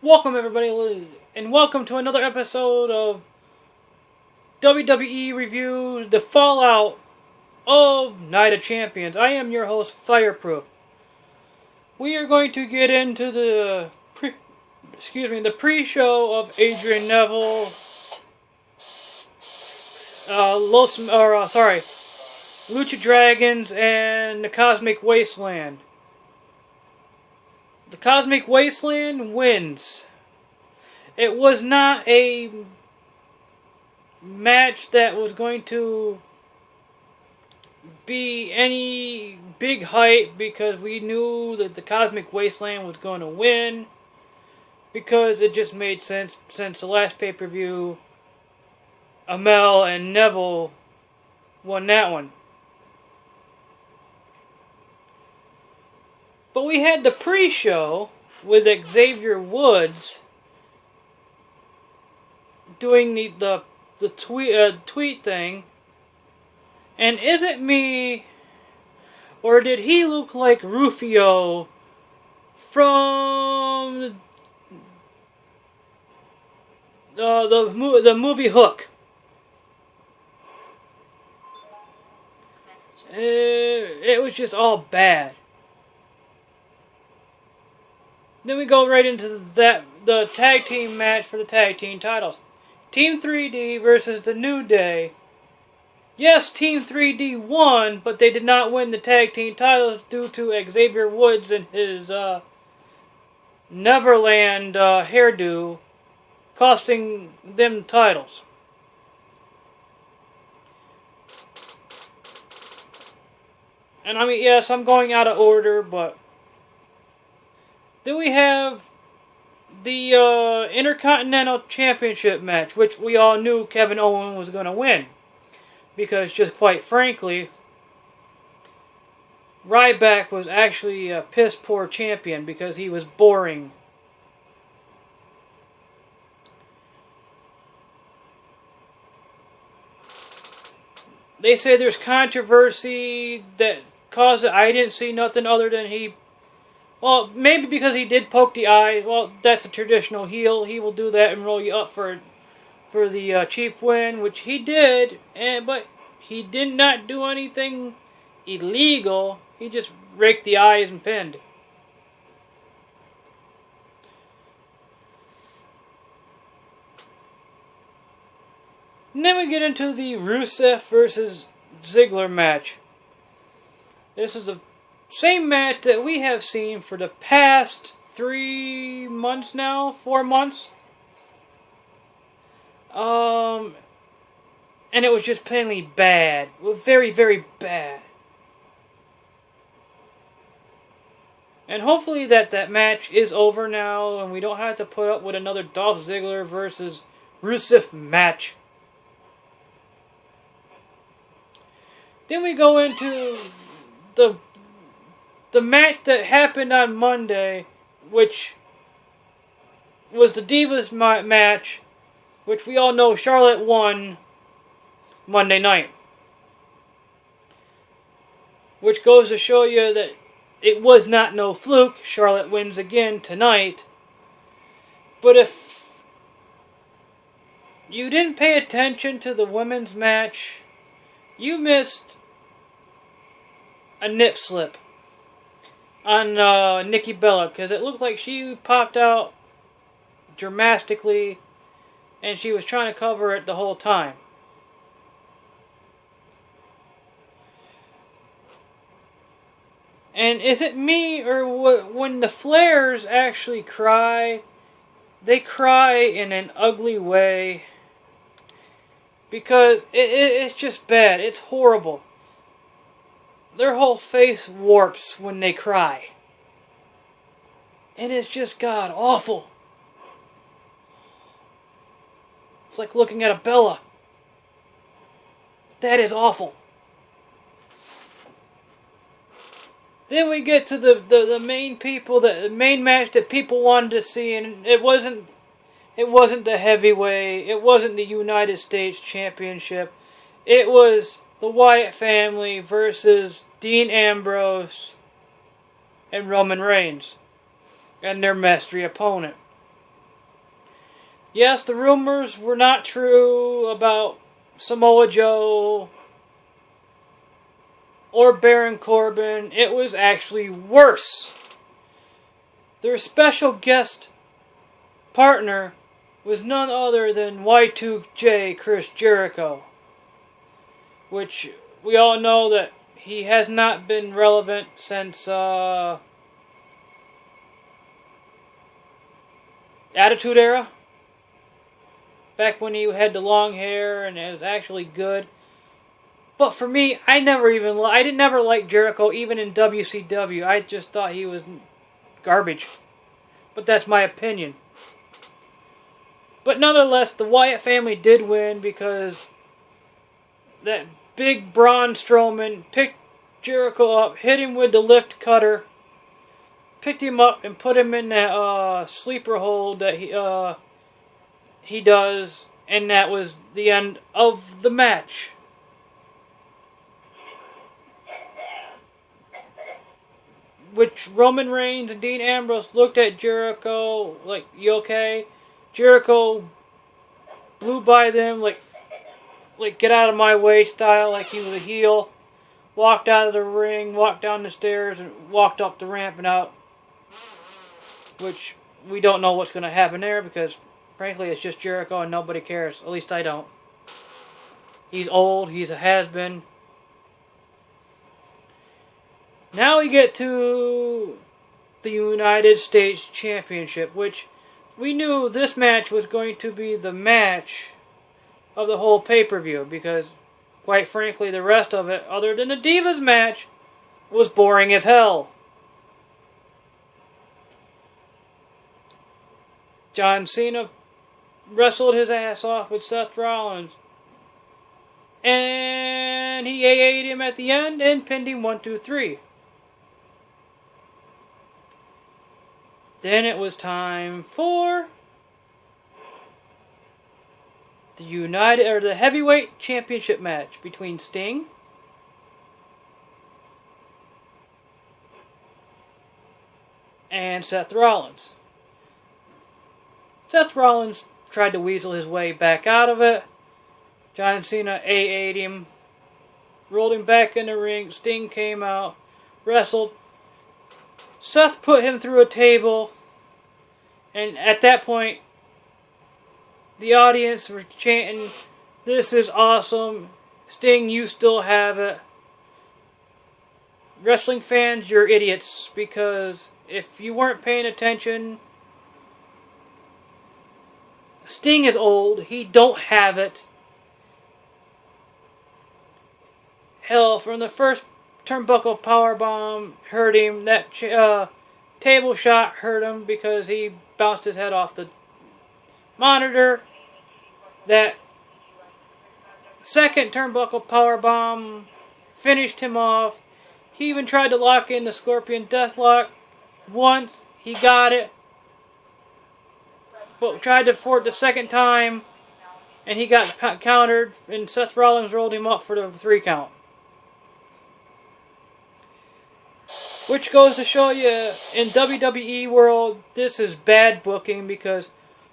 Welcome everybody, and welcome to another episode of WWE Review, the fallout of Night of Champions. I am your host, Fireproof. We are going to get into the pre-show of Adrian Neville, Lucha Dragons, and the Cosmic Wasteland. The Cosmic Wasteland wins. It was not a match that was going to be any big hype because we knew that the Cosmic Wasteland was going to win, because it just made sense since the last pay-per-view Amel and Neville won that one. But we had the pre-show with Xavier Woods doing the tweet thing. And is it me, or did he look like Rufio from the movie Hook? It was just all bad. Then we go right into the tag team match for the tag team titles. Team 3D versus the New Day. Yes, Team 3D won, but they did not win the tag team titles due to Xavier Woods and his Neverland hairdo costing them titles. And I mean, yes, I'm going out of order, but then we have the Intercontinental Championship match, which we all knew Kevin Owens was going to win. Because, just quite frankly, Ryback was actually a piss-poor champion because he was boring. They say there's controversy that caused it. I didn't see nothing other than well, maybe because he did poke the eye. Well, that's a traditional heel. He will do that and roll you up for the cheap win, which he did. But he did not do anything illegal. He just raked the eyes and pinned. And then we get into the Rusev versus Ziggler match. This is the same match that we have seen for the past 3 months now, 4 months. And it was just plainly bad. Very, very bad. And hopefully that match is over now and we don't have to put up with another Dolph Ziggler versus Rusev match. Then we go into the match that happened on Monday, which was the Divas match, which we all know Charlotte won Monday night. Which goes to show you that it was not no fluke. Charlotte wins again tonight. But if you didn't pay attention to the women's match, you missed a nip slip on Nikki Bella, because it looked like she popped out dramatically and she was trying to cover it the whole time. And is it me, or when the Flairs actually cry, they cry in an ugly way, because it's just bad. It's horrible. Their whole face warps when they cry. And it's just god awful. It's like looking at a Bella. That is awful. Then we get to the main people, the main match that people wanted to see, and it wasn't the heavyweight, it wasn't the United States Championship. It was the Wyatt family versus Dean Ambrose and Roman Reigns and their mystery opponent. Yes, the rumors were not true about Samoa Joe or Baron Corbin. It was actually worse. Their special guest partner was none other than Y2J Chris Jericho, which we all know that he has not been relevant since Attitude Era, back when he had the long hair and it was actually good. But for me, I didn't never like Jericho even in WCW. I just thought he was garbage. But that's my opinion. But nonetheless, the Wyatt family did win because that big Braun Strowman picked Jericho up, hit him with the lift cutter, picked him up and put him in that sleeper hold that he does, and that was the end of the match. Which Roman Reigns and Dean Ambrose looked at Jericho like, "You okay?" Jericho blew by them like get out of my way style, like he was a heel. Walked out of the ring, walked down the stairs, and walked up the ramp and out. Which we don't know what's going to happen there because, frankly, it's just Jericho and nobody cares. At least I don't. He's old. He's a has-been. Now we get to the United States Championship, which we knew this match was going to be the match of the whole pay-per-view because, quite frankly, the rest of it, other than the Divas match, was boring as hell. John Cena wrestled his ass off with Seth Rollins. And he AA'd him at the end and pinned him 1, 2, 3. Then it was time for the heavyweight championship match between Sting and Seth Rollins. Seth Rollins tried to weasel his way back out of it. John Cena AA'd him, rolled him back in the ring. Sting came out, wrestled. Seth put him through a table, and at that point, the audience were chanting, "This is awesome. Sting, you still have it." Wrestling fans, you're idiots, because if you weren't paying attention, Sting is old. He don't have it. Hell, from the first turnbuckle powerbomb hurt him. That table shot hurt him because he bounced his head off the monitor. That second turnbuckle powerbomb finished him off. He even tried to lock in the Scorpion Deathlock once. He got it. But tried to fort the second time, and he got countered, and Seth Rollins rolled him up for the 3 count. Which goes to show you, in WWE world, this is bad booking, because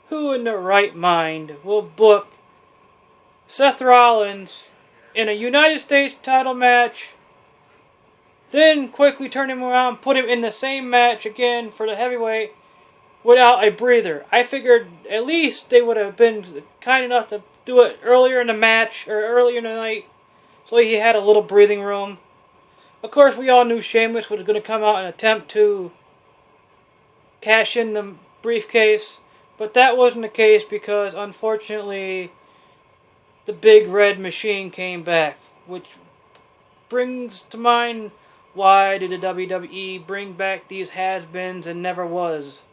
who in their right mind will book Seth Rollins in a United States title match, then quickly turn him around, put him in the same match again for the heavyweight, without a breather? I figured at least they would have been kind enough to do it earlier in the match, or earlier in the night, so he had a little breathing room. Of course, we all knew Sheamus was going to come out and attempt to cash in the briefcase, but that wasn't the case because, unfortunately, the big red machine came back, which brings to mind, why did the WWE bring back these has-beens and never was?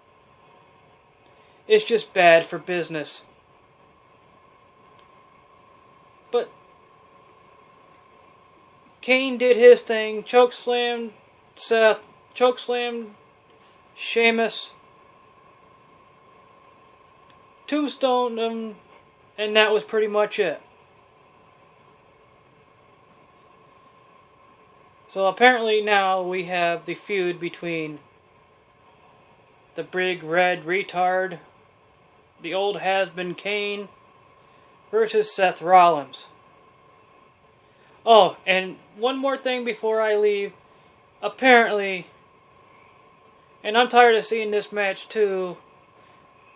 It's just bad for business. But Kane did his thing, chokeslammed Seth, chokeslammed Sheamus, tombstoned him, and that was pretty much it. So apparently now we have the feud between the big red retard the old has-been Kane versus Seth Rollins. Oh, and one more thing before I leave. Apparently, and I'm tired of seeing this match too,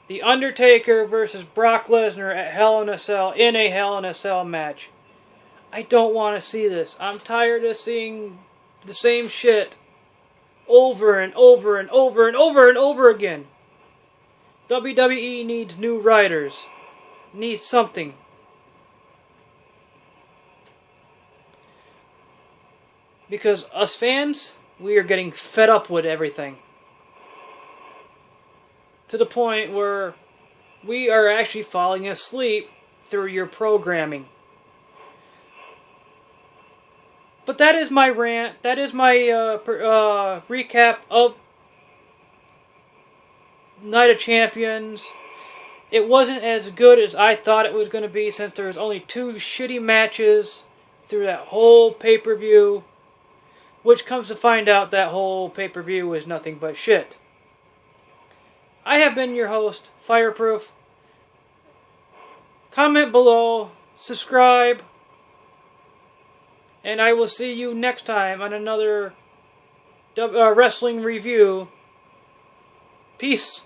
The Undertaker versus Brock Lesnar at Hell in a Cell, in a Hell in a Cell match. I don't want to see this. I'm tired of seeing the same shit over and over and over and over and over again. WWE needs new writers. Needs something. Because us fans, we are getting fed up with everything. To the point where we are actually falling asleep through your programming. But that is my rant. That is my recap of Night of Champions. It wasn't as good as I thought it was going to be, since there was only 2 shitty matches through that whole pay-per-view. Which comes to find out that whole pay-per-view was nothing but shit. I have been your host, Fireproof. Comment below, subscribe, and I will see you next time on another wrestling review. Peace.